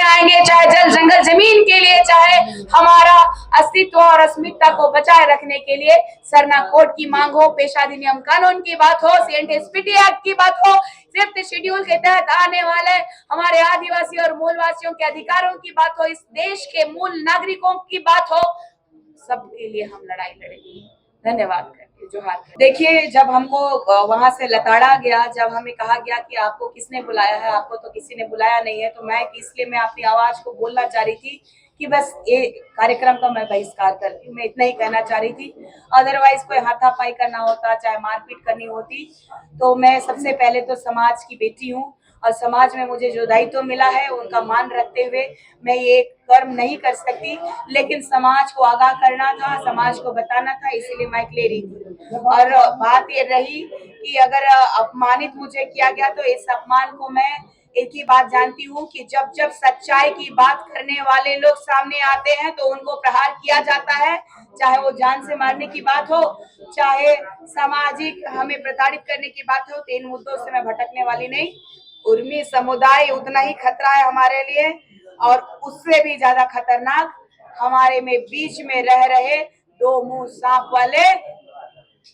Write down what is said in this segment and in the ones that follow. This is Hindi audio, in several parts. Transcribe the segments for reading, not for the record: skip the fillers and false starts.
आएंगे, चाहे जल जंगल जमीन के लिए, चाहे हमारा अस्तित्व और अस्मिता को बचाए रखने के लिए सरना कोड की मांग हो, पेशा अधिनियम कानून की बात हो, सीएनटी एक्ट की बात हो, फिफ्थ शेड्यूल के तहत आने वाले हमारे आदिवासी और मूलवासियों के अधिकारों की बात हो, इस देश के मूल नागरिकों की बात हो, सबके लिए हम लड़ाई लड़ेंगे। धन्यवाद। जोहार। देखिए, जब हमको वहां से लताड़ा गया, जब हमें कहा गया कि आपको किसने बुलाया है, आपको तो किसी ने बुलाया नहीं है, तो इसलिए मैं अपनी आवाज को बोलना चाह रही थी कि बस ये कार्यक्रम का मैं बहिष्कार करती हूँ। मैं इतना ही कहना चाह रही थी। अदरवाइज कोई हाथापाई करना होता, चाहे मारपीट करनी होती, तो मैं सबसे पहले तो समाज की बेटी हूँ और समाज में मुझे जो दायित्व मिला है उनका मान रखते हुए मैं ये कर्म नहीं कर सकती, लेकिन समाज को आगाह करना था, समाज को बताना था, इसीलिए माइक ले रही थी। और बात ये रही कि अगर अपमानित मुझे किया गया, तो इस अपमान को मैं एक ही बात जानती हूँ कि जब जब सच्चाई की बात करने वाले लोग सामने आते हैं तो उनको प्रहार किया जाता है, चाहे वो जान से मारने की बात हो, चाहे सामाजिक हमें प्रताड़ित करने की बात हो। तो इन मुद्दों से मैं भटकने वाली नहीं। उर्मी समुदाय उतना ही खतरा है हमारे लिए, और उससे भी ज्यादा खतरनाक हमारे में बीच में रह रहे दो मुंह सांप वाले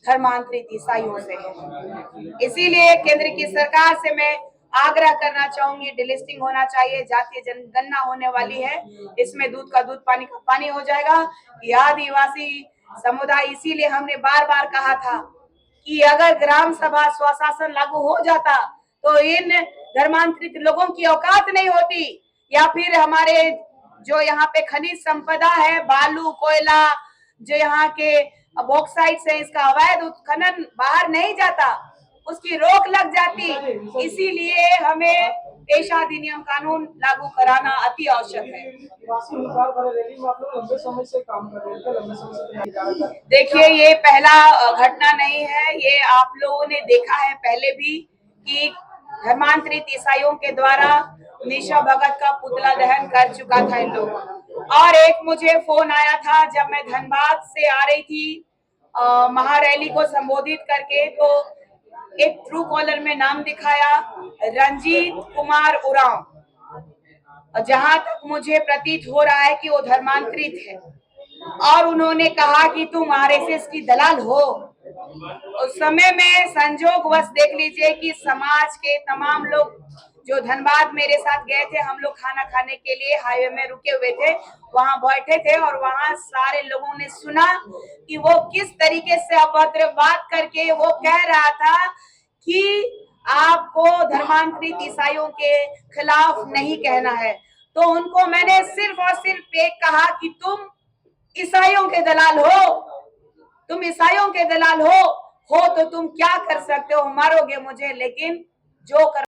धर्मांतरित ईसाइयों से है। इसीलिए केंद्र की सरकार से मैं आग्रह करना चाहूंगी, डिलिस्टिंग होना चाहिए, जातीय जनगणना होने वाली है, इसमें दूध का दूध पानी का पानी हो जाएगा। ये आदिवासी समुदाय, इसीलिए हमने बार बार कहा था कि अगर ग्राम सभा स्वशासन लागू हो जाता तो इन धर्मांतरित लोगों की औकात नहीं होती, या फिर हमारे जो यहाँ पे खनिज संपदा है, बालू कोयला, जो यहाँ के बॉक्साइट से इसका अवैध उत्खनन बाहर नहीं जाता, उसकी रोक लग जाती। इसीलिए हमें पेशा अधिनियम कानून लागू कराना अति आवश्यक है। देखिए, ये पहला घटना नहीं है, ये आप लोगों ने देखा है पहले भी कि धर्मांतरित ईसाइयों के द्वारा निशा भगत का पुतला दहन कर चुका था इन लोग। और एक मुझे फोन आया था जब मैं धनबाद से आ रही थी महारैली को संबोधित करके, तो एक ट्रू कॉलर में नाम दिखाया रंजीत कुमार उरांव, जहां तक मुझे प्रतीत हो रहा है कि वो धर्मांतरित है, और उन्होंने कहा कि तुम आरएसएस की दलाल हो। उस समय में संजोगवश देख लीजिए कि समाज के तमाम लोग जो धनबाद मेरे साथ गए थे, हम लोग खाना खाने के लिए हाईवे में रुके हुए थे, वहां बैठे थे, और वहां सारे लोगों ने सुना कि वो किस तरीके से अभद्र बात करके वो कह रहा था कि आपको धर्मांतरित ईसाइयों के खिलाफ नहीं कहना है। तो उनको मैंने सिर्फ और सिर्फ एक कहा कि तुम ईसाइयों के दलाल हो, तुम ईसाइयों के दलाल हो तो तुम क्या कर सकते हो, मारोगे मुझे, लेकिन जो कर